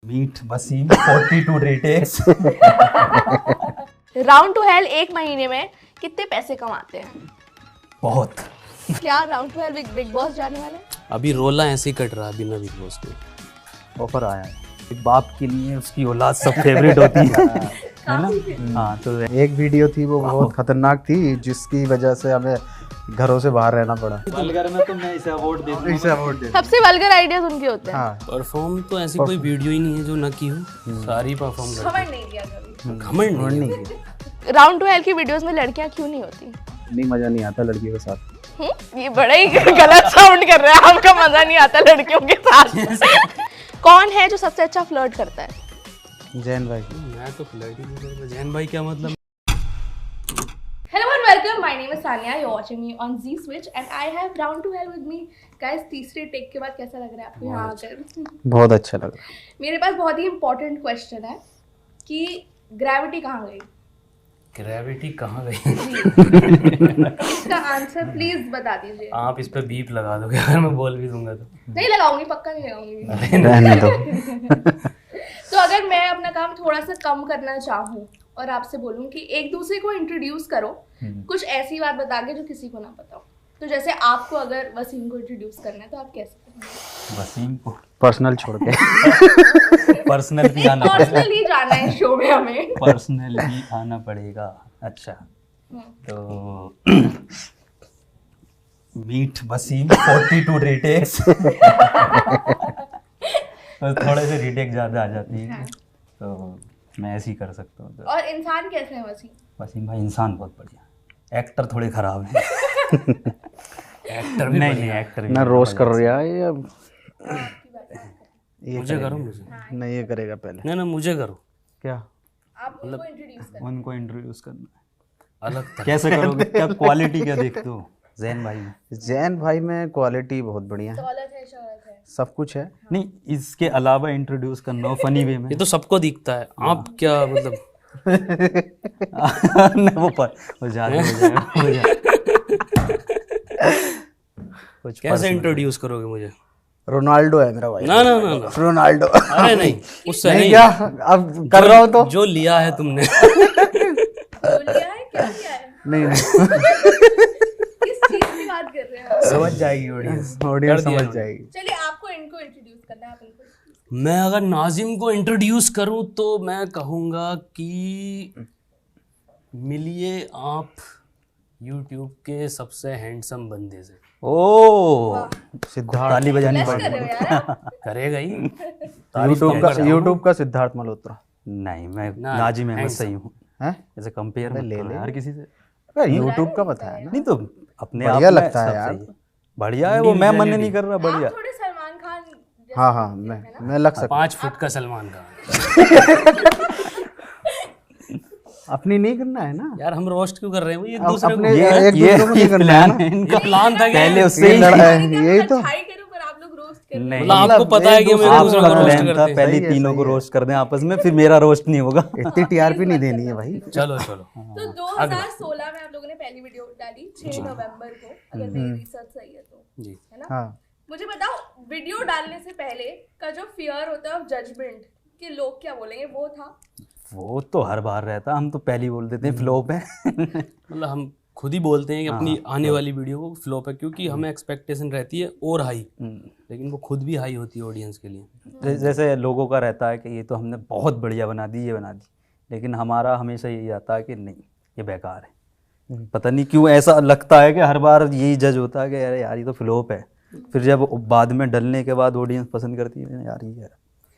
Meet Wasim 42 रेटेक्स। Round two hell एक महीने में कितने पैसे कमाते हैं? बहुत। क्या round two hell Bigg Boss जाने वाले? अभी रोला ऐसे ही कट रहा है बिना बिग बॉस के। ऑफर आया है, एक बाप के लिए उसकी औलाद सब फेवरेट होती है ना। हाँ, तो एक वीडियो थी वो बहुत खतरनाक थी जिसकी वजह से हमें घरों से बाहर रहना पड़ा। वल्गर में तो मैं इसे अवार्ड दे दूंगा। सबसे वल्गर आइडियाज उनके होते हैं। हाँ, परफॉर्म तो ऐसी कोई वीडियो ही नहीं है जो न की हो, सारी परफॉर्म करते घमंड नहीं किया कभी। हैं। घमंड नहीं नहीं है। किया। राउंड टू हेल की वीडियोस में लड़कियां क्यों नहीं होती? नहीं, मजा नहीं आता लड़कियों के साथ। ये बड़ा ही गलत साउंड कर रहा है। आपका मजा नहीं आता लड़कियों के साथ। कौन है जो सबसे अच्छा फ्लर्ट करता है? जैन भाई। मैं तो फ्लर्ट ही नहीं करता। जैन भाई क्या मतलब? Hello and welcome. My name is Sanya. You're watching me on Z Switch and I have Round to Hell with me. Guys, तीसरे टेक के बाद कैसा लग रहा है आपको यहाँ आकर? बहुत अच्छा लगा। मेरे पास बहुत ही इम्पोर्टेंट क्वेश्चन है कि ग्रेविटी कहाँ गई? ग्रेविटी कहाँ गई? इसका आंसर प्लीज बता दीजिए। आप इस पे बीप लगा दोगे अगर मैं बोल भी दूंगा तो? नहीं लगाऊंगी, पक्का नहीं लगाऊंगी। रहने दो। तो अगर मैं अपना काम थोड़ा सा कम करना चाहूँ और आपसे बोलूं कि एक दूसरे को इंट्रोड्यूस करो, कुछ ऐसी बात बता के जो किसी को ना पता हो, तो जैसे आपको अगर वसीम को इंट्रोड्यूस करना है तो आप कैसे करेंगे? वसीम को पर्सनल छोड़ के। पर्सनल भी आना पड़ेगा। पर्सनली जाना है शो में हमें। पर्सनल भी आना पड़ेगा। अच्छा, तो मीट वसीम 42 रेटेक्स। तो थोड़े से रिटेक ज़्यादा आ जाती है, तो मैं ऐसे ही कर सकता हूँ। और इंसान कैसे है वसीम? वसीम भाई इंसान बहुत बढ़िया, एक्टर थोड़े खराब हैं। एक्टर भी नहीं, एक्टर भी ना रोस्ट कर रहा है ये। मुझे करो मुझे। नहीं, ये करेगा पहले। ना मुझे करो। क्या? आप उनको इंट्रोड्यूस करो। उनको इंट्रोड्यूस करना है। अलग तरह। कैसे करोगे? क्या क्वालिटी क्या देखते हो जैन भाई में? जैन भाई में क्वालिटी बहुत बढ़िया है, दौलत है, शौहरत है, सब कुछ है। नहीं, इसके अलावा इंट्रोड्यूस करना हो फनी वे में। ये तो सबको दिखता है। आप क्या मतलब? नहीं, वो ज्यादा हो जाएगा, हो जाएगा। कुछ कैसे इंट्रोड्यूस करोगे मुझे? रोनाल्डो है मेरा भाई। ना ना ना ना। रोनाल्डो। अरे नहीं, उससे नहीं नहीं। क्या अब कर रहा हूँ तो जो लिया है तुमने। जो लिया है, क्या लिया है, नहीं। किस चीज की बात कर रहे हैं आप? समझ जाएगी ऑडियंस। ऑडियंस समझ जाएगी। चलिए आपको इनको इंट्रोड्यूस करना है, आप इनको introduce मैं अगर नाजिम को इंट्रोड्यूस करूं तो मैं कहूँगा कि मिलिए आप YouTube के सबसे हैंडसम बंदे से। ओ, सिद्धार्थ। ताली बजानी blush कर रहे पड़ेगी। हो यार। करेगा ही। यूट्यूब का सिद्धार्थ मल्होत्रा नहीं, मैं ना, नाजी में handsome। सही हूँ। है। ऐसे कंपेयर मत करो यार किसी से। यूट्यूब का बताया ना। नहीं तो अपने आप बढ़िया में लगता है सब यार। सही है। बढ़िया है वो, मैं मन नहीं कर रहा। बढ़िया। आप थोड़े सलमान खान जैसे हाँ हाँ, मैं लग सकता। 5 फुट का सलमान खान। अपनी नहीं करना है ना यार हम रोस्ट क्यों कर रहे हैं? ये अब दूसरे अपने को एक दूसरे को नहीं करना है प्लान ना। है इनका। प्लान था क्या? पहले उससे ही यही तो। अच्छाई करो पर आप लोग रोस्ट कर रहे नहीं, मतलब आपको पता है कि हम एक दूसरे को रोस्ट प्लान था करते हैं। पहले सही है, तीनों सही को है। रोस्ट कर दें आपस में, फिर मेरा रोस्ट नहीं होगा। इतनी टीआरपी नहीं देनी है भाई। चलो चलो। तो 2016 में आप लोगों ने पहली वीडियो डाली 6 नवंबर को, अगर मेरी रिसर्च सही है तो, जी। है ना? हाँ, मुझे बताओ, वीडियो डालने से पहले का जो फियर होता है ऑफ जजमेंट कि लोग क्या बोलेंगे, वो था? वो तो हर बार रहता, हम तो पहले ही बोल देते हैं फ्लॉप है। मतलब हम खुद ही बोलते हैं कि अपनी आने वाली वीडियो को फ्लॉप है, क्योंकि हमें एक्सपेक्टेशन रहती है और हाई, लेकिन वो खुद भी हाई होती है ऑडियंस के लिए। जैसे लोगों का रहता है कि ये तो हमने बहुत बढ़िया बना दी, ये बना दी, लेकिन हमारा हमेशा यही आता है कि नहीं, ये बेकार है। पता नहीं क्यों ऐसा लगता है कि हर बार यही जज होता है कि अरे यार ये तो फ्लॉप है। फिर जब बाद में डलने के बाद ऑडियंस पसंद करती है, यार ये है।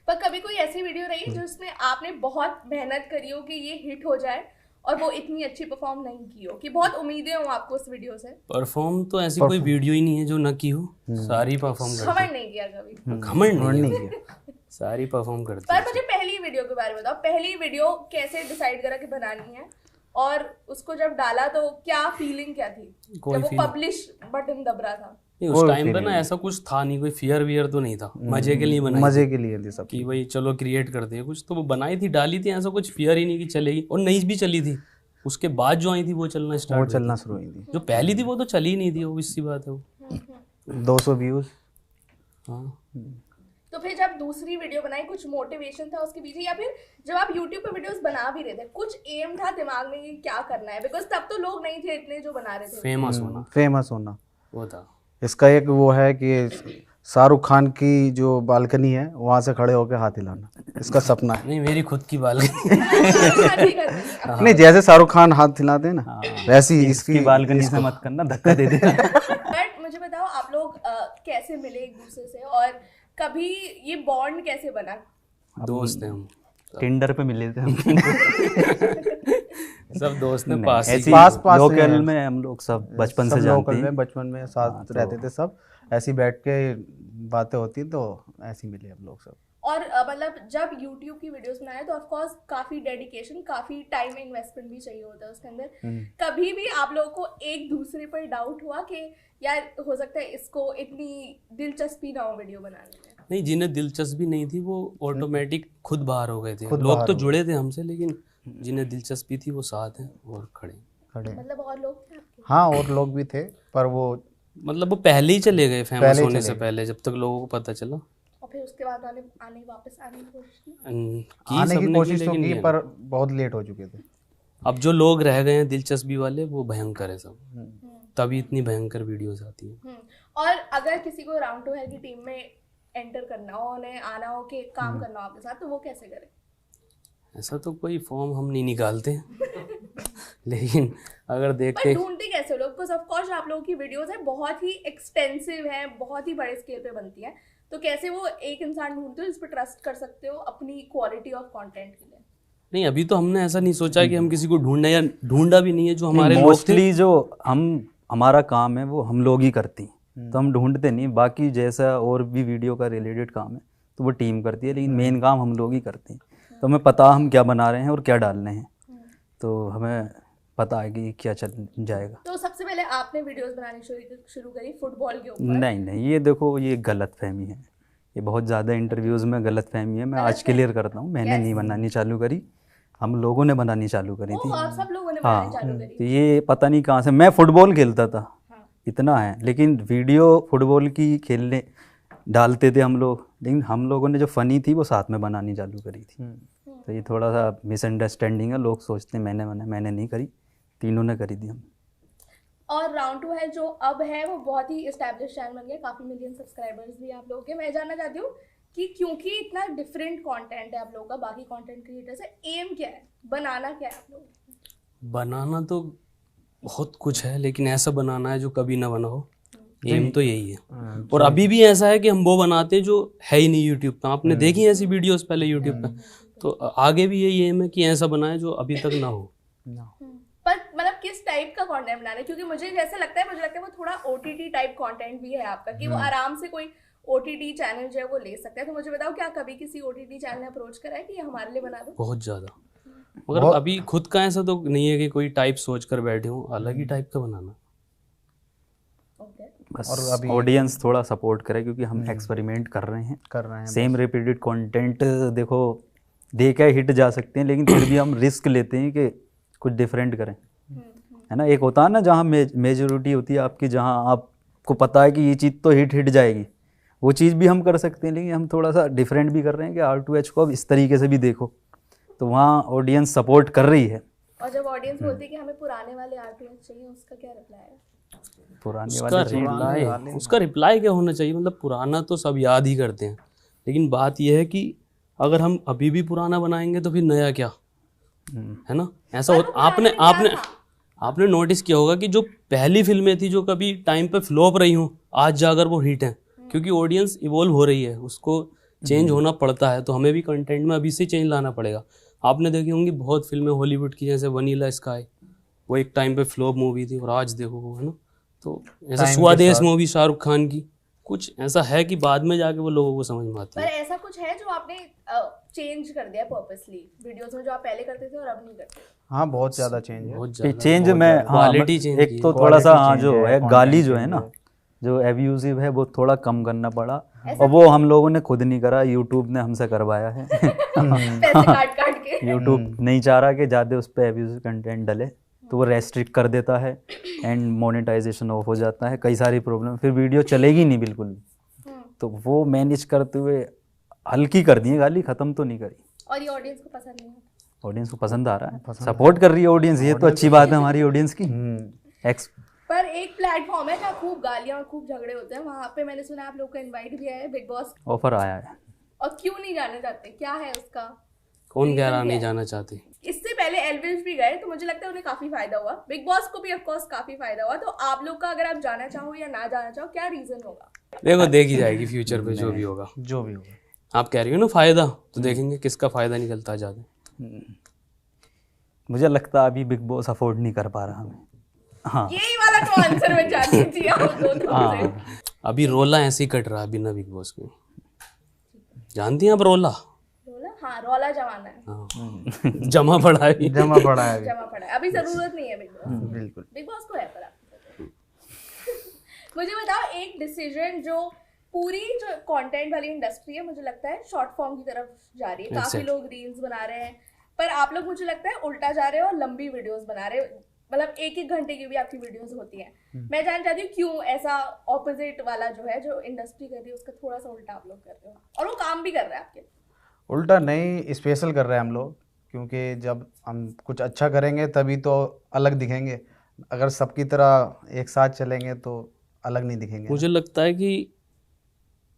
पर कभी कोई ऐसी वीडियो रही है जिसमें आपने बहुत मेहनत करी हो कि ये हिट हो जाए और वो इतनी अच्छी परफॉर्म नहीं की हो, कि बहुत उम्मीदें हो आपको उस वीडियो से? परफॉर्म तो ऐसी कोई वीडियो ही नहीं है जो न की हो, सारी परफॉर्म करती घमंड नहीं किया कभी? है। घमंड नहीं नहीं है, किया। सारी परफॉर्म करती पर है। मुझे पहली वीडियो के बारे में बताओ, पहली वीडियो कैसे डिसाइड करा कि बनानी है, और उसको जब डाला तो क्या फीलिंग क्या थी जब वो पब्लिश बटन दब रहा था? नहीं, उस टाइम पे ना ऐसा कुछ था नहीं, कोई फियर वियर तो नहीं था, मजे के लिए बनाई मजे के लिए थी सब। कि भाई चलो क्रिएट करते हैं कुछ, तो वो बनाई थी, डाली थी, ऐसा कुछ फियर ही नहीं कि चलेगी। और नहीं भी चली थी, उसके बाद जो आई थी वो चलना वो स्टार्ट, चलना शुरू हुई थी। जो पहली थी वो तो चली ही नहीं थी, वो इसी बात है वो। 200 व्यूज। हाँ तो फिर जब दूसरी वीडियो बनाई कुछ मोटिवेशन था उसके पीछे, या फिर जब आप यूट्यूब पे वीडियोस बना भी रहे थे कुछ एम था दिमाग में कि क्या करना है? बिकॉज तब तो लोग नहीं थे इतने जो बना रहे थे। फेमस होना फेमस होना वो था। इसका एक वो है कि शाहरुख खान की जो बालकनी है वहां से खड़े होकर हाथ हिलाना, इसका सपना है। नहीं, मेरी खुद की बालकनी। ठीक है। नहीं, जैसे शाहरुख खान हाथ हिलाते हैं ना, वैसी इसकी इसकी बालकनी से मत करना, धक्का दे देना। बट मुझे बताओ आप लोग कैसे मिले एक दूसरे से, और कभी ये बॉन्ड कैसे बना? दोस्त हैं हम, टिंडर पे मिले थे हम। सब दोस्त ने नहीं, पास ही ऐसी पास ही लोकल हैं। में हम लोग सब बचपन सब से जानते लोकल हैं। में बचपन में साथ रहते थे सब, ऐसी बैठ के बातें होती तो ऐसे ही मिले हम लोग सब। और मतलब जब YouTube की वीडियोस बनाए तो ऑफ कोर्स काफी डेडिकेशन, काफी टाइम इन्वेस्टमेंट भी चाहिए होता है उसके अंदर। कभी भी आप लोगों को एक दूसरे पर डाउट हुआ कि यार हो सकता है इसको इतनी दिलचस्पी ना हो वीडियो बनाने में? नहीं, जिन्हें दिलचस्पी नहीं थी वो ऑटोमेटिक खुद बाहर हो गए थे। खुद लोग बाहर तो हो जुड़े थे हमसे, लेकिन जिन्हें दिलचस्पी थी वो साथ हैं और खड़े। मतलब और लोग थे आपके? हाँ, और लोग भी थे, पर वो मतलब वो पहले ही चले गए फेमस पहले ही होने चले से गए। पहले, जब तक लोगों को पता चला। और फिर उसके बाद वापस आने की कोशिश की? आने की सबने कोशिश तो लेकिन की, नहीं पर बहुत लेट हो चुके थे। अब जो लोग रह गए हैं दिलचस्पी वाले वो भयंकर है सब, तभी इतनी भयंकर वीडियोस आती हैं। और अगर किसी को राउंड टू है की टीम में एंटर करना हो, उन्हें आना हो कि काम करना हो आपके साथ, तो वो कैसे करे? ऐसा तो कोई फॉर्म हम नहीं निकालते लेकिन अगर पर देखते ढूंढते कैसे हो लोग? बिकॉज ऑफ कोर्स आप लोगों की वीडियोस है बहुत ही एक्सटेंसिव है, बहुत ही बड़े स्केल पे बनती है, तो कैसे वो एक इंसान ढूंढते हो जिस पर ट्रस्ट कर सकते हो अपनी क्वालिटी ऑफ कंटेंट के लिए? नहीं, अभी तो हमने ऐसा नहीं सोचा कि हम किसी को ढूंढना, या ढूंढा भी नहीं है। जो हमारे लोग थे मोस्टली जो हमारा काम है वो हम लोग ही करती हैं, तो हम ढूंढते नहीं। बाकी जैसा और भी वीडियो का रिलेटेड काम है तो वो टीम करती है, लेकिन मेन काम हम लोग ही करते हैं। तो हमें पता हम क्या बना रहे हैं और क्या डालने हैं, तो हमें पता है कि क्या चल जाएगा। तो सबसे पहले आपने वीडियोस बनानी शुरू करी फुटबॉल के ऊपर? नहीं, ये देखो, ये गलत फहमी है, ये बहुत ज़्यादा इंटरव्यूज़ में गलत फहमी है। मैं आज क्लियर करता हूँ, मैंने नहीं बनानी चालू करी, हम लोगों ने बनानी चालू करी थी। आप सब लोगों ने बनानी चालू हाँ, करी? तो ये पता नहीं कहाँ से, मैं फुटबॉल खेलता था इतना है, लेकिन वीडियो फुटबॉल की खेलने डालते थे हम लोग, लेकिन हम लोगों ने जो फ़नी थी वो साथ में बनानी चालू करी थी। तो ये थोड़ा सा मिसअंडरस्टैंडिंग है, लोग सोचते हैं मैंने नहीं करी, तीनों ने करी थी हम। और राउंड टू है जो अब है वो बहुत ही एस्टैब्लिश चैनल बन गया, काफ़ी मिलियन सब्सक्राइबर्स भी आप लोगों के। मैं जानना चाहती हूँ कि क्योंकि इतना डिफरेंट कंटेंट है आप लोगों का बाकी कंटेंट क्रिएटर से, एम क्या है, बनाना क्या है आप लोगों को? बनाना तो बहुत कुछ है, लेकिन ऐसा बनाना है जो कभी ना बना हो, एम तो यही है। और अभी भी ऐसा है कि हम वो बनाते जो है ही नहीं यूट्यूब पे। आपने देखी ऐसी वीडियोस पहले यूट्यूब पे, तो आगे भी यही एम है कि ऐसा बनाए जो अभी तक ना हो। पर मतलब किस टाइप का कंटेंट बना रहे हैं? क्योंकि मुझे जैसा लगता है वो थोड़ा ओटीटी टाइप कंटेंट भी है आपका, कि वो आराम से कोई ओटीटी चैनल जो है वो ले सकता है। तो मुझे बताओ, क्या कभी किसी ओटीटी चैनल ने अप्रोच करा है कि ये हमारे लिए बना दो? बहुत ज़्यादा, मगर अभी खुद का ऐसा तो नहीं है कि कोई टाइप सोच कर बैठे हो, अलग ही टाइप का बनाना। बस और अभी ऑडियंस थोड़ा सपोर्ट करे, क्योंकि हम एक्सपेरिमेंट कर रहे हैं। सेम रिपीटेड कंटेंट देखो, देखा हिट जा सकते हैं, लेकिन फिर भी हम रिस्क लेते हैं कि कुछ डिफरेंट करें, है ना। एक होता है ना जहाँ मेजोरिटी होती है आपकी, जहाँ आपको पता है कि ये चीज़ तो हिट जाएगी, वो चीज़ भी हम कर सकते हैं, लेकिन हम थोड़ा सा डिफरेंट भी कर रहे हैं कि R2H को अब इस तरीके से भी देखो, तो वहाँ ऑडियंस सपोर्ट कर रही है। और जब ऑडियंस बोलती है कि हमें पुराने वाले R2H चाहिए, उसका क्या रिप्लाई है? उसका रिप्लाई क्या होना चाहिए? मतलब पुराना तो सब याद ही करते हैं, लेकिन बात यह है कि अगर हम अभी भी पुराना बनाएंगे तो फिर नया क्या, है ना। ऐसा आपने नोटिस किया होगा कि जो पहली फिल्में थी जो कभी टाइम पे फ्लॉप रही हूँ, आज जाकर वो हिट हैं, क्योंकि ऑडियंस इवॉल्व हो रही है, उसको चेंज होना पड़ता है। तो हमें भी कंटेंट में अभी से चेंज लाना पड़ेगा। आपने देखी होंगी बहुत फिल्में हॉलीवुड की, जैसे वनीला स्काई, वो एक टाइम पे फ्लॉप मूवी थी और आज देखो वो, है ना। तो ऐसा स्वदेश मूवी शाहरुख खान की, कुछ ऐसा है कि बाद में जाके वो लोगों को समझ में आती पर है। ऐसा कुछ है जो आपने चेंज कर दिया पर्पसली वीडियोस में, जो आप पहले करते थे और अब नहीं करते? हाँ, बहुत ज़्यादा चेंज है। बहुत ज़्यादा चेंज में क्वालिटी चेंज एक तो थोड़ा सा जो है गाली जो है ना, जो एब्यूजिव है, वो थोड़ा कम करना पड़ा, और वो हम लोगों ने खुद नहीं करा, यूट्यूब ने हमसे करवाया है। पैसे काट के यूट्यूब नहीं चाह रहा कि ज़्यादा उस पर एब्यूजिव कंटेंट डले, तो वो रेस्ट्रिक्ट कर देता है एंड मोनेटाइजेशन ऑफ हो जाता है, कई सारी प्रॉब्लम, फिर वीडियो चलेगी नहीं बिल्कुल भी। तो वो मैनेज करते हुए हल्की कर दी है गाली, ख़त्म तो नहीं करी। और ये ऑडियंस को पसंद नहीं आता। ऑडियंस को पसंद आ रहा है, सपोर्ट कर रही है ऑडियंस, ये तो अच्छी बात है हमारी ऑडियंस की। एक्स पर एक प्लेटफॉर्म है जहाँ खूब गालियाँ और खूब झगड़े होते हैं, वहाँ पे मैंने सुना आप लोग का इनवाइट भी आया है बिग बॉस, ऑफर आया है। और क्यों नहीं जाना चाहते, क्या है उसका? कौन कह रहा नहीं जाना चाहते? इससे पहले एल्विश भी गए, तो मुझे लगता है उन्हें काफी फायदा हुआ, बिग बॉस को भी ऑफ कोर्स काफी फायदा हुआ। तो आप लोग का अगर आप जाना चाहो या ना जाना चाहो, क्या रीजन होगा? देखो देखी जाएगी फ्यूचर पे जो भी होगा। जो भी होगा। आप कह रही हो ना फायदा, तो देखेंगे किसका फायदा निकलता है ज्यादा। मुझे लगता है अभी बिग बॉस अफोर्ड नहीं कर पा रहा हमें। हाँ यही वाला तो आंसर मैं जाननी थी आप दोनों से। अभी रोला ऐसे ही कट रहा है बिना बिग बॉस के। जानती हैं आप रोला? रोला, हाँ रोला जमाना है, हाँ। जमा पड़ा है। जमा पड़ा है अभी। जमा पड़ा है, अभी जरूरत नहीं है बिग बॉस। बिल्कुल। बिग बॉस को है पर आप मुझे बताओ एक डिसीजन जो पूरी जो कंटेंट वाली इंडस्ट्री है, मुझे लगता है शॉर्ट फॉर्म की तरफ जा रही है, काफी Exactly. लोग रील्स बना रहे हैं, पर आप लोग मुझे लगता है उल्टा जा रहे हो और लंबी वीडियोस बना रहे हो, मतलब 1-1 घंटे की भी आपकी वीडियोस होती हैं। मैं जानना चाहती हूँ क्यों ऐसा ऑपोजिट वाला जो है, जो इंडस्ट्री कर रही है उसका थोड़ा सा उल्टा आप लोग कर रहे हो, और वो काम भी कर रहा है आपके। उल्टा नहीं, स्पेशल कर रहे हैं हम लोग, क्योंकि जब हम कुछ अच्छा करेंगे तभी तो अलग दिखेंगे। अगर सबकी तरह एक साथ चलेंगे तो अलग नहीं दिखेंगे। मुझे लगता है कि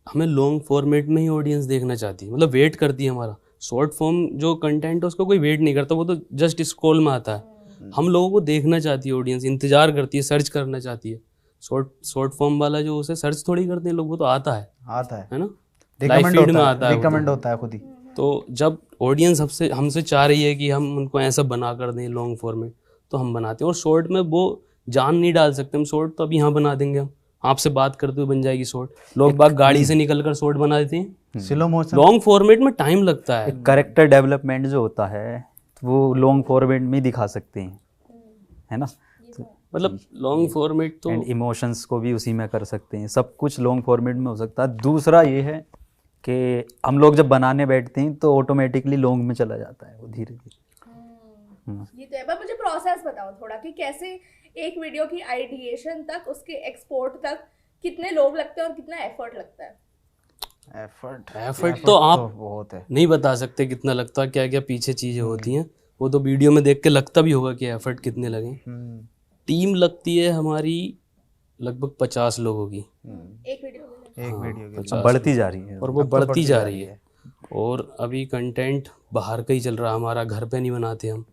हमें लॉन्ग फॉर्मेट में ही ऑडियंस देखना चाहती है, मतलब वेट करती है हमारा। शॉर्ट फॉर्म जो कंटेंट है उसको कोई वेट नहीं करता, वो तो जस्ट स्क्रॉल में आता है। हम लोगों को देखना चाहती है ऑडियंस, इंतजार करती है, सर्च करना चाहती है। शॉर्ट फॉर्म वाला जो उसे सर्च थोड़ी करते हैं लोग, वो तो आता है ना, लाइव फीड में आता है, रिकमेंड होता है खुद ही। तो जब ऑडियंस हमसे चाह रही है कि हम उनको ऐसा बना कर दें लॉन्ग फॉर्मेट, तो हम बनाते हैं। और शॉर्ट में वो जान नहीं डाल सकते हम, शॉर्ट तो अब यहाँ बना देंगे हम, आपसे बात करते हुए बन जाएगी शॉर्ट। लोग बाग गाड़ी से निकल कर शॉर्ट बना देते हैं। Slow motion. लॉन्ग फॉर्मेट में टाइम लगता है। करेक्टर डेवलपमेंट जो होता है वो लॉन्ग फॉर्मेट में दिखा सकते हैं, है ना। मतलब लॉन्ग फॉर्मेट तो एंड इमोशंस को भी उसी में कर सकते हैं, सब कुछ लॉन्ग फॉर्मेट में हो सकता है। दूसरा ये है कि हम लोग जब बनाने बैठते हैं तो ऑटोमेटिकली लॉन्ग में चला जाता है वो धीरे धीरे। ये तो है, पर मुझे प्रोसेस बताओ थोड़ा कि कैसे एक वीडियो की आइडिएशन तक, उसके एक्सपोर्ट तक कितने लोग लगते हैं और कितना एफर्ट लगता है? एफर्ट तो आप बहुत है। नहीं बता सकते कितना लगता है, क्या क्या पीछे चीज़ें होती हैं, वो तो वीडियो में देख के लगता भी होगा कि एफर्ट कितने लगे। टीम लगती है हमारी लगभग 50 लोगों की एक वीडियो में। एक वीडियो के 50 बढ़ती जा रही है। और वो बढ़ती जा रही है। और अभी कंटेंट बाहर का ही चल रहा है हमारा, घर पे नहीं बनाते हम।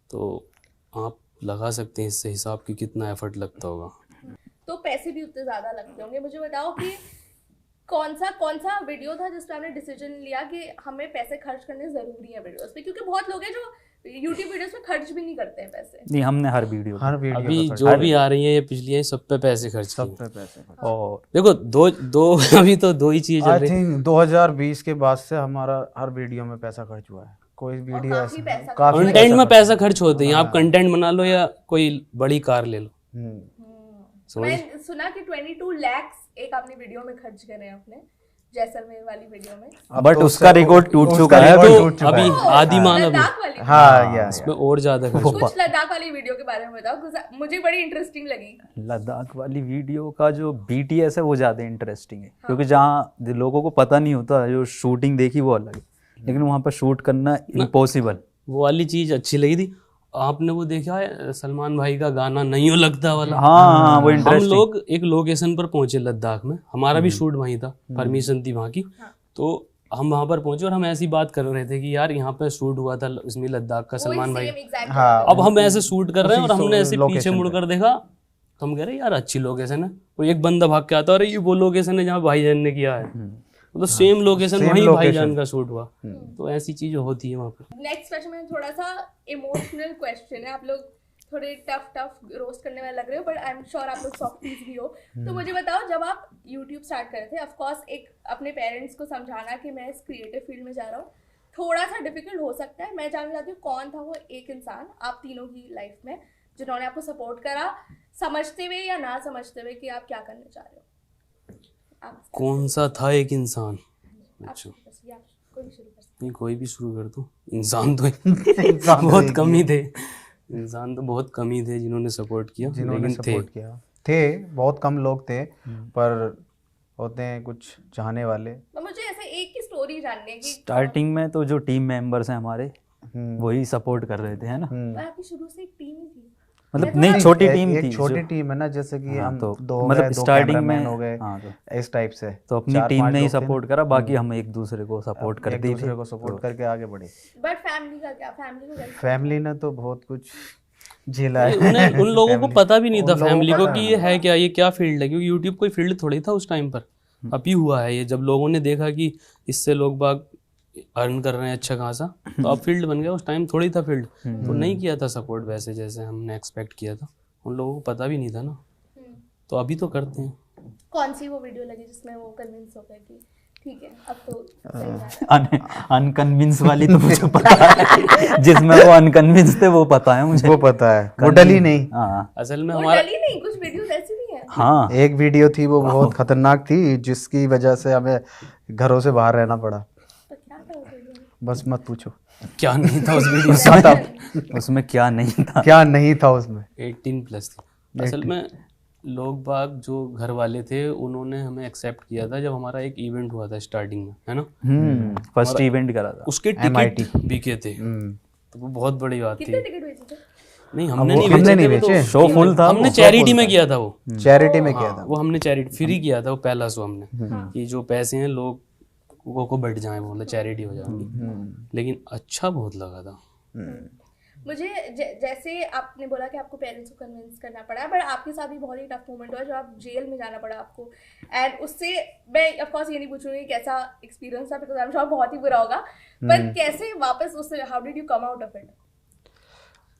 तो आप लगा सकते हैं इससे हिसाब कि कितना एफर्ट लगता होगा। तो पैसे भी उतने ज्यादा लगते होंगे। मुझे बताओ कि कौन सा वीडियो था जिस पे आपने डिसीजन लिया कि हमें पैसे खर्च करने जरूरी है वीडियोस पे, क्योंकि बहुत लोग हैं जो YouTube वीडियोस पे खर्च भी नहीं करते हैं पैसे। नहीं, हमने हर वीडियो अभी जो भी आ रही है ये पिछली है, सब पे पैसे खर्च किए। पे पैसे। और देखो दो अभी तो दो ही चीजें चल आई रही है। थिंक 2020 के बाद से हमारा हर वीडियो में पैसा खर्च हुआ है। कोई वीडियो काफी पैसा काफी कंटेंट में पैसा खर्च होते हैं। आप कंटेंट बना लो या कोई बड़ी कार ले लो। मैं सुना कि 22 लाख एक आपने वीडियो में खर्च करे हैं अपने जैसलमेर वाली वीडियो में। बट उसका रिकॉर्ड टूट चुका है। तो अभी आदि मानव लद्दाख वाली, हाँ या इसमें और ज्यादा खर्च। कुछ लद्दाख वाली वीडियो के बारे में बताओ, कुछ मुझे बड़ी इंटरेस्टिंग लगी। लद्दाख वाली वीडियो का जो BTS है वो ज़्यादा इंटरेस्टिंग है, क्योंकि जहाँ लोगों को पता नहीं होता, जो शूटिंग देखी वो अलग है, लेकिन वहाँ पर शूट करना इम्पॉसिबल। वो वाली चीज अच्छी लगी थी। आपने वो देखा है सलमान भाई का गाना नहीं हो लगता वाला? हाँ वो हम इंटरेस्टिंग। लोग एक लोकेशन पर पहुंचे लद्दाख में, हमारा भी शूट वहीं था, परमिशन थी वहाँ की। तो हम वहाँ पर पहुंचे और हम ऐसी बात कर रहे थे कि यार यहाँ पे शूट हुआ था इसमें लद्दाख का सलमान भाई। हाँ। अब हम ऐसे शूट कर रहे हैं और हमने ऐसे पीछे मुड़कर देखा तो हम कह रहे यार अच्छी लोकेशन है। कोई एक बंदा भाग के आता है, अरे ये वो लोकेशन है जहाँ भाईजान ने किया है। मतलब सेम लोकेशन वहीं भाईजान का शूट हुआ। तो ऐसी चीजें होती है वहाँ पर। नेक्स्ट क्वेश्चन में थोड़ा सा इमोशनल क्वेश्चन है। आप लोग थोड़े टफ रोस्ट करने वाले लग रहे हो, बट आई एम श्योर आप लोग सॉफ्टीज भी हो। तो मुझे बताओ, जब आप YouTube स्टार्ट करे थे, ऑफ कोर्स एक अपने पेरेंट्स को समझाना कि मैं इस क्रिएटिव फील्ड में जा रहा हूँ थोड़ा सा डिफिकल्ट हो सकता है। मैं जानना चाहती हूँ कौन था वो एक इंसान आप तीनों की लाइफ में जिन्होंने आपको सपोर्ट करा, समझते हुए या ना समझते हुए कि आप क्या करने चाह रहे हो? आप कौन सा था एक इंसान? अच्छा बस या कोई भी शुरू कर सकते नहीं, कोई भी शुरू कर दो। इंसान तो बहुत कम ही थे। इंसान तो बहुत कम ही थे जिन्होंने सपोर्ट किया, जिन्होंने लेकिन सपोर्ट किया थे। बहुत कम लोग थे, पर होते हैं कुछ चाहने वाले। तो मुझे ऐसे एक की स्टोरी स्टोरी जाननी है कि स्टार्टिंग में तो जो टीम मेंबर्स हैं हमारे वही सपोर्ट कर रहे थे, है ना। पर आपकी शुरू से एक टीम ही थी। मतलब नहीं, छोटी टीम एक थी छोटी जो- टीम है ना, जैसे कि हाँ, हम तो दो हो मतलब गए, दो स्टार्टिंग कैमरामैन में हो गए, हाँ, तो इस टाइप से तो अपनी 4-5 टीम ने ही लोग थे ना। सपोर्ट करा, बाकी हम एक दूसरे को सपोर्ट एक करते ही दूसरे थे। को सपोर्ट करके आगे बढ़े। बट फैमिली का क्या, फैमिली को कैसे? फैमिली ने तो बहुत कुछ झेला है। उन्हें उन लोगों को पता भी नहीं था, उन लोगों फैमिली को, पता कि नहीं ये है क्या, ये क्या फील्ड है, क्योंकि यूट्यूब कोई फील्ड थोड़ी था उस टाइम पर। अभी हुआ है ये, जब लोगों ने देखा कि इससे लोग बाग अर्न कर रहे हैं अच्छा खासा, तो अब फील्ड बन गया। उस टाइम थोड़ी था फील्ड, तो नहीं किया था सपोर्ट वैसे जैसे हमने एक्सपेक्ट किया था। उन लोगों को पता भी नहीं था ना, तो अभी तो करते हैं। कौन सी वो वीडियो लगी जिसमें वो कन्विंस हो गए कि ठीक है अब तो सही जा रहा है? अनकन्विंस वाली तो मुझे पता है, जिसमें वो अनकन्विंस थे वो पता है मुझे। वो पता है, वो डली नहीं। हाँ असल में वो हमारा डली नहीं, कुछ वीडियोस ऐसी भी हैं। हाँ, एक वीडियो थी वो बहुत खतरनाक थी, जिसकी वजह से हमें घरों से बाहर रहना पड़ा। तो क्या था उस वीडियो में? बस मत पूछो क्या नहीं था उस वीडियो में, उसमें क्या नहीं था। क्या नहीं था उसमें। 18+ थी। असल में लोग बाग जो घर वाले थे उन्होंने हमें एक्सेप्ट किया था जब हमारा एक इवेंट हुआ था स्टार्टिंग में, है ना। फर्स्ट इवेंट करा था। उसके टिकट बिके थे, हम्म। तो वो बहुत बड़ी बात थी। कितने टिकट बेचे थे? नहीं, हमने वो नहीं हमने बेचे नहीं थे, वो तो बेचे। शो फुल था हमने वो। चैरिटी में किया था वो। चैरिटी में किया था। वो हमने चैरिटी फ्री किया था, वो पहला शो हमने, कि जो पैसे हैं लोगों को बढ़ जाए, वो मतलब चैरिटी हो जाएगी। लेकिन अच्छा बहुत लगा था। मुझे जैसे आपने बोला कि आपको पेरेंट्स को कन्विंस करना पड़ा, बट आपके साथ भी बहुत ही टफ मोमेंट हुआ जब आप जेल में जाना पड़ा आपको। एंड उससे मैं ऑफ कोर्स ये नहीं पूछूंगी कैसा एक्सपीरियंस था, बिकॉज आई एम श्योर बहुत ही बुरा होगा, पर कैसे वापस उससे, how did you come out of it?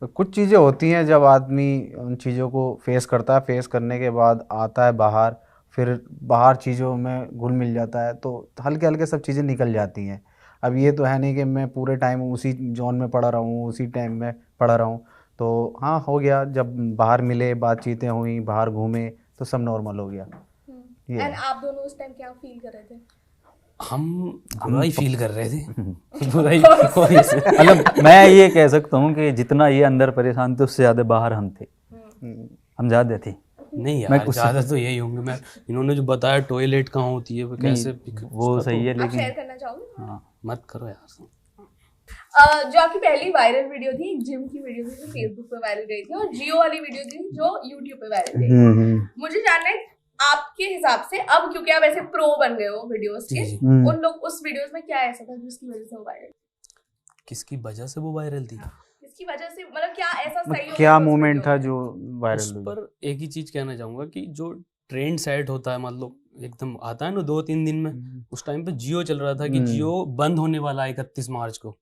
तो कुछ चीज़ें होती हैं जब आदमी उन चीज़ों को फेस करता है, फेस करने के बाद आता है बाहर, फिर बाहर चीज़ों में घुल मिल जाता है, तो हल्के हल्के सब चीज़ें निकल जाती हैं। अब ये तो है नहीं कि मैं पूरे टाइम उसी जोन में पड़ा रहूँ, उसी टाइम में पड़ा रहूँ। तो हाँ, हो गया, जब बाहर मिले, बातचीतें हुई, बाहर घूमे, तो सब नॉर्मल हो गया। ये एंड आप दोनों उस टाइम क्या फील कर रहे थे? हम बुरा ही फील कर रहे थे। बुरा ही obviously। मतलब मैं ये कह सकता हूँ कि जितना ये अंदर परेशान थे उससे ज्यादा बाहर हम थे, हम ज्यादा थे। नहीं यार, ज्यादा तो यही होंगे। मैं इन्होंने जो बताया टॉयलेट कहाँ होती है, वो कैसे वो सही है, आप लेकिन शेयर करना चाहोगे? हाँ, मत करो यार। जो आपकी पहली वायरल वीडियो थी, एक जिम की वीडियो थी जो फेसबुक पे वायरल गई थी, और जियो वाली वीडियो थी जो यूट्यूब पे वायरल गई थी। मुझे जानना है आपके हिसाब से, अब क्योंकि आप ऐसे प्रो बन गए हो वीडियोस के, जी। उन लोग उस वीडियोस में क्या ऐसा था जिसकी वजह से वो वायरल? किसकी वजह से वो वायरल थी? इसकी वजह से मतलब क्या ऐसा सही हो क्या गया उस मोमेंट वीडियो था में? जो उस वायरल हुआ? पर एक ही चीज कहना चाहूंगा कि जो ट्रेंड सेट होता है, मतलब एकदम आता है ना 2-3 दिन में, उस टाइम पे जियो चल रहा था कि जियो बंद होने वाला है 31 मार्च को।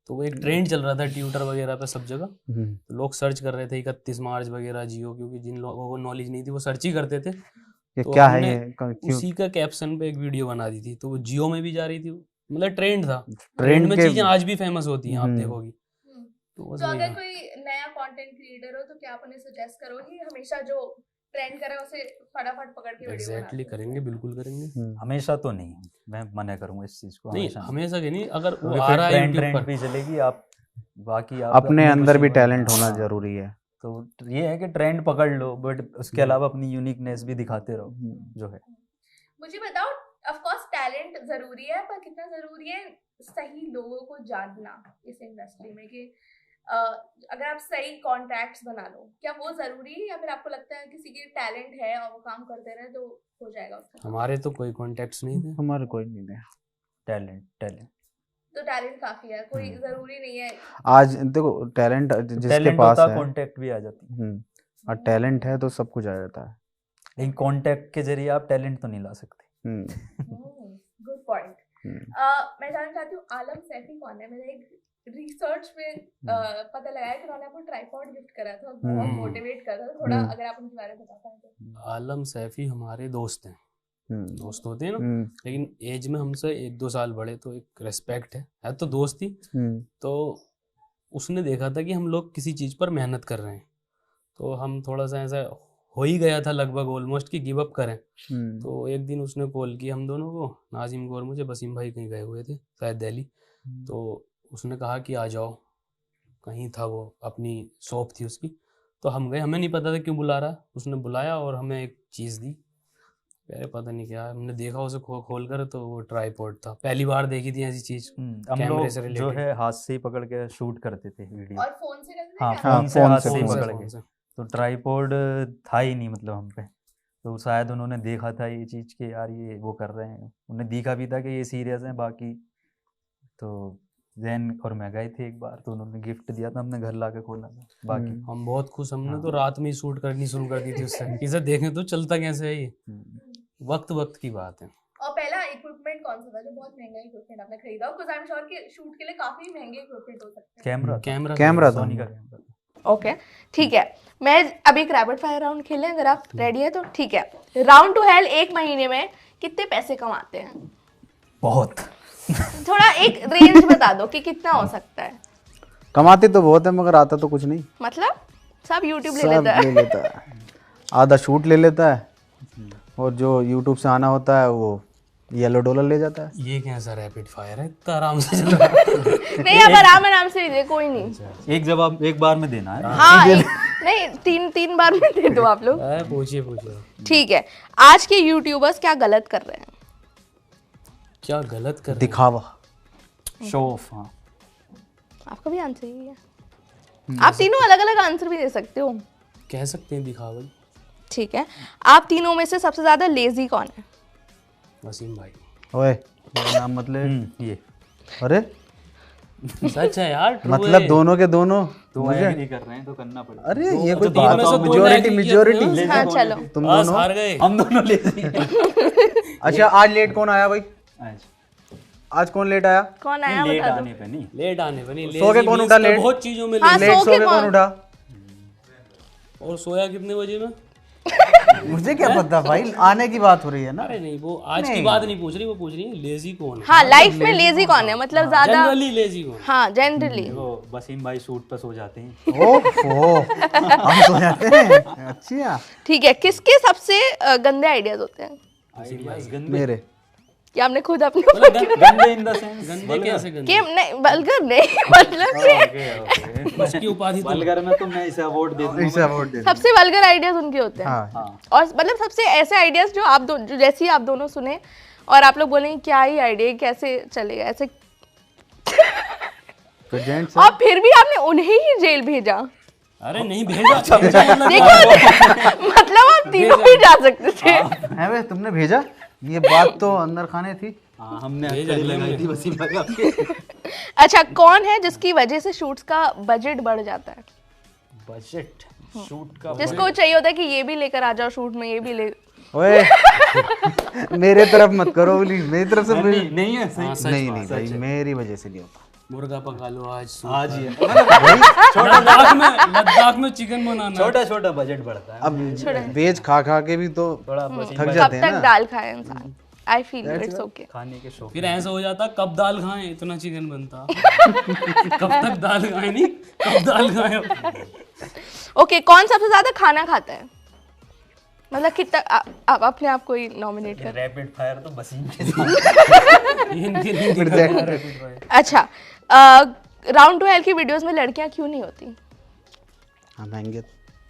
तो वो एक ट्रेंड चल रहा था ट्विटर वगैरह पे सब जगह, तो लोग सर्च कर रहे थे 31 मार्च वगैरह जियो, क्योंकि जिन लोगों को नॉलेज नहीं थी वो सर्च ही करते थे। ये तो क्या है हमने ये, क्यों? उसी का कैप्शन पे एक वीडियो बना दी थी, तो वो जियो में भी जा रही थी। मतलब ट्रेंड था, ट्रेंड ट्रेंड में के चीजें आज भी फेमस होती हैं, आप देखोगी। तो बस तो वही अगर था। कोई नया कंटेंट क्रिएटर हो तो क्या आप उन्हें सजेस्ट करोगे हमेशा जो ट्रेंड करे उसे फटाफट पकड़ के वीडियो एग्जैक्टली करेंगे, बिल्कुल करेंगे। हमेशा तो नहीं, मैं मना करूंगा इस चीज को, नहीं, हमेशा नहीं। हमेशा के नहीं, अगर वो क्योंकि आ फिर रहा है ट्रेंड यूट्यूब ट्रेंड पर। भी चलेगी, आप बाकी आप अपने अपनी अंदर खुशी भी में- टैलेंट होना हाँ, जरूरी है। तो ये है कि ट्रेंड पकड़ लो, बट उसके अलावा अपनी यूनिकनेस भी दिखाते रहो जो है। मुझे बताओ, ऑफ कोर्स टैलेंट जरूरी है, पर कितना जरूरी है सही लोगों को जानना इस इंडस्ट्री में, कि अगर आप सही कॉन्टैक्ट्स बना लो, क्या वो जरूरी है, या फिर आपको लगता है किसी के टैलेंट है और वो काम करते रहे तो हो जाएगा उसका? हमारे तो कोई कॉन्टेक्ट्स नहीं थे। हमारे कोई नहीं है। टैलेंट तो टैलेंट काफी है, कोई जरूरी नहीं है। आज देखो, टैलेंट जिसके टैलेंट पास होता है, कॉन्टेक्ट भी आ जाती है, और टैलेंट है तो सब कुछ आ जाता है। लेकिन कॉन्टेक्ट के जरिए आप टैलेंट तो नहीं ला सकते। Good point. मैं जानना चाहती हूँ आलम सैफी कौन है? मैंने एक रिसर्च में पता लगाया कि उन्होंने आपको ट्राइपॉड गिफ्ट करा था, बहुत मोटिवेट करा था। थोड़ा अगर आप उनके बारे में बता पाएं तो। आलम सैफी हमारे दोस्त हैं, दोस्त होते हैं ना, लेकिन एज में हमसे 1-2 साल बड़े, तो एक रेस्पेक्ट है तो दोस्त ही। तो उसने देखा था कि हम लोग किसी चीज़ पर मेहनत कर रहे हैं, तो हम थोड़ा सा ऐसा हो ही गया था लगभग ऑलमोस्ट कि गिव अप करें। तो एक दिन उसने कॉल की हम दोनों को, नाजिम को और मुझे। वसीम भाई कहीं गए हुए थे शायद दिल्ली, तो उसने कहा कि आ जाओ, कहीं था वो, अपनी शॉप थी उसकी। तो हम गए, हमें नहीं पता था क्यों बुला रहा है, उसने बुलाया और हमें एक चीज़ दी, अरे पता नहीं क्या हमने देखा उसे खोल कर, तो वो ट्राइपॉड था, पहली बार देखी थी ऐसी चीज। हम कैमरे लोग से जो related। है हाथ से ही पकड़ के शूट करते थे वीडियो। और फोन से करते हाँ, थे क्या? फोन से फोन हाथ से, से ही फोन से, पकड़ के। तो ट्राइपॉड था ही नहीं मतलब हम पे, तो शायद उन्होंने देखा था ये चीज़ कि यार ये वो कर रहे हैं, उन्हें दिखा भी था कि ये सीरियस हैं बाकी। तो जैन और मैं गए थे एक बार, तो उन्होंने गिफ्ट दिया था, हमने घर ला के खोला था बाकी। हम बहुत खुश, हमने तो रात में ही शूट करनी शुरू कर दी थी उससे। इसे देखें तो चलता कैसे है ये, वक्त वक्त की बात है। और पहला इक्विपमेंट कौन सा था जो बहुत महंगा इक्विपमेंट आपने खरीदा हो? बिकॉज़ आई एम श्योर कि शूट के लिए काफी महंगे इक्विपमेंट हो सकते हैं। कैमरा सोनी का कैमरा था। ओके, ठीक है। मैं अभी एक रैपिड फायर राउंड खेलें, अगर आप रेडी है तो ठीक है। राउंड टू हेल एक महीने में कितने पैसे कमाते हैं? बहुत। थोड़ा एक रेंज बता दो कि कितना हो सकता है। कमाते तो बहुत है मगर आता तो कुछ नहीं। मतलब सब यूट्यूब ले सब लेता है। ले लेता है, आधा शूट ले लेता है, और जो यूट्यूब से आना होता है वो $1 ले जाता है। ये कैसा रैपिड फायर है, इतना आराम से चल रहा है। नहीं, अब आराम से दे, कोई नहीं। एक जवाब एक बार में देना है। हाँ, नहीं, तीन बार में दे दो आप लोग। पूछिए। ठीक है, आज के यूट्यूबर्स क्या गलत कर रहे हैं? क्या गलत कर रहे हैं? दिखावा। Show off. हाँ, आपका भी आंसर यही है। आप तीनों अलग अलग आंसर भी दे सकते हो। कह सकते हैं दिखावा। ठीक है, आप तीनों में से सबसे ज्यादा लेजी कौन है? वसीम भाई। ओए मेरा नाम मतलब ये अरे सच है यार, true मतलब है। दोनों के दोनों तो एग्री कर रहे हैं तो करना पड़ेगा। अरे ये कोई तीन बात में से है? दो मेजोरिटी agree किए मेजोरिटी हाँ, चलो। तुम बस दोनों। हार गए। हम दोनों लेते अच्छा आज लेट कौन आया भाई? आज कौन लेट आया? कौन आया लेट बता दो। आने पे नहीं। लेट आने पर नहीं, सो के lazy कौन means उठा तो लेट? बहुत चीजों में हाँ, lazy। लेट सो सो के के कौन? कौन उठा? और सोया कितने बजे में? मुझे क्या पता भाई, आने की बात हो रही है ना। अरे नहीं, वो आज की बात नहीं पूछ रही, वो पूछ रही है लेजी कौन है। हाँ, लाइफ में लेजी कौन है, मतलब ज्यादा। जनरली लेजी कौन है? हाँ, जनरली। वो वसीम भाई शूट पर सो जाते हैं। ओहो हम सो जाते हैं। अच्छा ठीक है, किसके सबसे गंदे आइडियाज होते हैं? आइडियाज गंदे। मेरे कि आपने खुद अपने गंदे इन द सेंस गंदे कैसे गंदे? कि नहीं, वल्गर नहीं, मतलब कि उसकी उपाधि तो वल्गर में तो मैं इसे अवार्ड दे दूंगा। इसे अवार्ड दे। सबसे वल्गर आइडियाज उनके होते हैं। हाँ और मतलब सबसे ऐसे आइडियाज जो आप जो जैसे ही आप दोनों सुने और आप लोग बोलेंगे क्या ही आइडिया, कैसे चलेगा ऐसे, तो जेंट्स और फिर भी आपने उन्हें ही जेल भेजा। अरे नहीं भेजा, मतलब देखो मतलब आप तीनों भी जा सकते थे। है वे तुमने भेजा? ये बात तो अंदर खाने थी। हाँ, हमने हथकड़ी लगाई थी वसीम भाई आपके। अच्छा, कौन है जिसकी वजह से शूट्स का बजट बढ़ जाता है? बजट शूट का जिसको चाहिए होता है कि ये भी लेकर आ जाओ शूट में, ये भी ले। ओए मेरे तरफ मत करो प्लीज, मेरी तरफ से नहीं नहीं है सही। नहीं भाई मेरी वजह से नहीं होता। मुर्गा पका लो आज। आज ही लद्दाख में चिकन बनाना। छोटा छोटा बजट बढ़ता है। अब वेज खा खा के भी तो थोड़ा वसीम थक भाई जाते कब हैं तक ना। दाल खाए इंसान? I feel it's okay. खाने के शौक। फिर ऐसा हो जाता कब दाल खाएं, इतना चिकन बनता। कब तक दाल खाएं, नहीं कब दाल खाएं। ओके, कौन सबसे ज्यादा खाना खाता है? मतलब कितना आप अपने आप को ही नॉमिनेट कर। रैपिड फायर तो वसीम के साथ। इनके लिए दिखाया rapid fire। अच्छा, राउंड टू हेल की वीडियोस में लड़कियां क्यों नहीं होती? हम आएंगे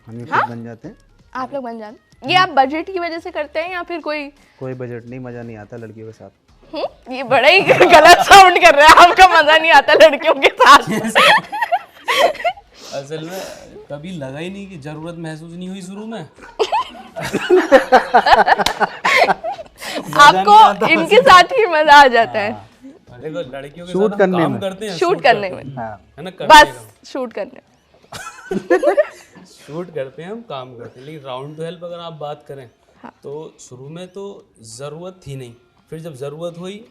हम ही खुद बन जाते हैं। आप लोग बन जाते, ये आप बजट की वजह से करते हैं या फिर कोई बजट नहीं, मजा नहीं आता लड़कियों के साथ। ये बड़ा ही गलत साउंड कर रहा है। आपका मजा नहीं आता लड़कियों के साथ? असल में कभी लगा ही नहीं कि जरूरत महसूस नहीं हुई शुरू में। आपको इनके साथ ही मजा आ जाता है देखो लड़कियों के शूट साथ हम करने काम में। करते हैं, शूट करने में, है ना, बस शूट करने में। शूट करते हैं हम, काम करते हैं। लेकिन राउंड टू हेल्प अगर आप बात करें तो शुरू में तो जरूरत थी नहीं, फिर जब जरूरत हुई।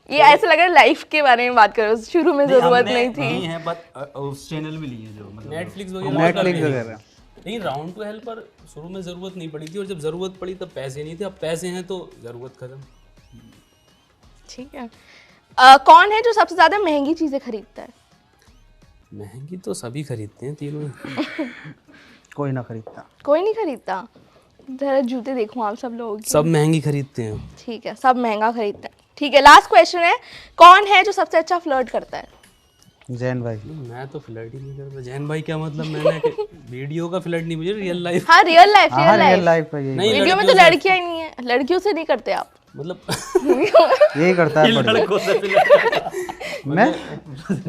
ये ऐसा लग रहा है लाइफ के बारे में बात करो, शुरू में जरूरत नहीं थी। नहीं है बट उस चैनल में लिए जो मतलब नेटफ्लिक्स नेटफ्लिक्स वगैरह। लेकिन राउंड टू हेल्प पर शुरू में जरूरत नहीं पड़ी थी, और जब जरूरत पड़ी तब पैसे नहीं थे। अब पैसे हैं तो जरूरत खत्म। ठीक है, कौन है जो सबसे ज्यादा महंगी चीजें खरीदता है? महंगी तो सभी खरीदते हैं तीनों ही। कोई ना खरीदता। कोई नहीं खरीदता। जरा जूते देखो आप सब लोग। सब महंगी खरीदते हैं। ठीक है, सब महंगा खरीदते हैं। ठीक है, लास्ट क्वेश्चन है, कौन है जो सबसे अच्छा फ्लर्ट करता है? जैन भाई नहीं, मैं तो फ्लर्ट ही नहीं करता। जैन भाई क्या मतलब, मैंने वीडियो का फ्लर्ट नहीं, मुझे रियल लाइफ हाँ रियल लाइफ, हाँ रियल रियल लाइफ। लाइफ है यही नहीं, वीडियो में तो लड़कियां ही नहीं है, लड़कियों से नहीं करते आप। मतलब यही करता है बढ़िया। लड़कों से फ्लर्ट मैं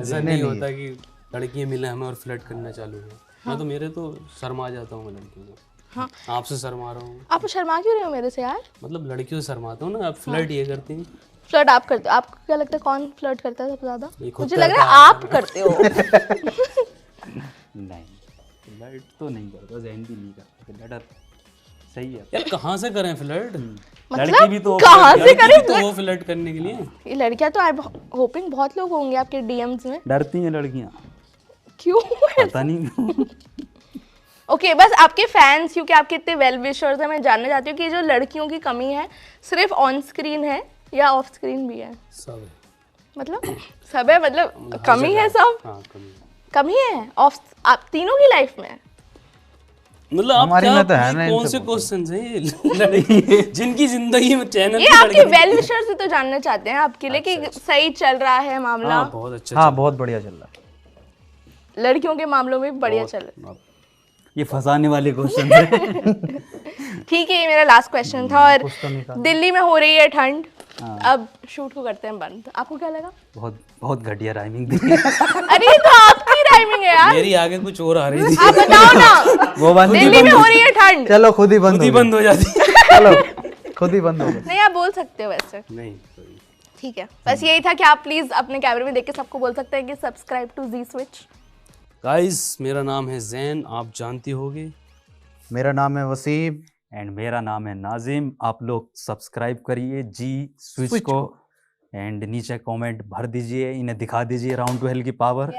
ऐसा नहीं होता कि लड़कियां मिले हमें और फ्लर्ट करना चालू हो। मैं तो मेरे तो शर्मा जाता हूँ मैं लड़कियों को। हाँ। आपसे शर्मा रहा हूँ, आप शर्मा क्यों रहे हो मेरे से यार? मतलब लड़कियों से शर्माता हूँ ना। आप फ्लर्ट ये करती हैं। फ्लर्ट आप करते हो? आपको क्या लगता है कौन फ्लर्ट करता है सबसे ज्यादा? ये खुद मुझे लग रहा है आप करते हो। नहीं, फ्लर्ट तो नहीं करता, जैन भी नहीं करता फ्लर्ट। सही है। यार कहाँ से करें फ्लर्ट? लड़की भी तो कहाँ से करें? तो वो फ्लर्ट करने के लिए ये लड़कियां तो आई होपिंग बहुत लोग होंगे आपके डीएम्स में। डरती हैं लड़कियां, क्यों? पता नहीं क्यों। ओके बस आपके फैंस, क्योंकि आपके इतने वेल विशर्स हैं, मैं जानना चाहती हूँ कि जो लड़कियों की कमी है सिर्फ ऑन स्क्रीन है या ऑफ स्क्रीन भी है? सब है। मतलब सब है, मतलब कमी है सब? हाँ कमी। कमी है ऑफ आप तीनों की लाइफ में? मतलब आप हमारी क्या, में तो है ये ना कौन इनसे से क्वेश्चंस हैं ये लड़की जिनकी जिंदगी में चैनल ये आपके वेल विशर्स ही तो जानना चाहते हैं आपके लिए कि सही चल रहा है मामला। हाँ बहुत अच्छा। हाँ बहुत बढ़िया चल रहा है। लड़कियों के मामलों में भी बढ़िया चल रहा है। ये फंसाने वाले क्वेश्चन है। ठीक है, ये मेरा लास्ट क्वेश्चन था। और दिल्ली में हो रही है ठंड, अब शूट को करते हैं बंद, आपको क्या लगा? बहुत बहुत घटिया राइमिंग थी। अरे ये तो आपकी राइमिंग है यार, मेरी आगे कुछ और आ रही थी, आप बताओ ना। वो बंद दिल्ली में हो रही है ठंड। चलो खुद ही बंद खुद ही हो गया। बंद हो जाती है। चलो खुद ही बंद हो गया। नहीं आप बोल सकते हो वैसे। नहीं कोई। ठीक है, बस यही था कि आप प्लीज अपने कैमरे में देख के सबको बोल सकते हैं कि subscribe to G Switch. Guys मेरा नाम है जैन, आप जानती होगी। मेरा नाम है वसीम। एंड मेरा नाम है नाजिम। आप लोग सब्सक्राइब करिए जी स्विच को, एंड नीचे कमेंट भर दीजिए, इन्हें दिखा दीजिए राउंड टू हेल की पावर।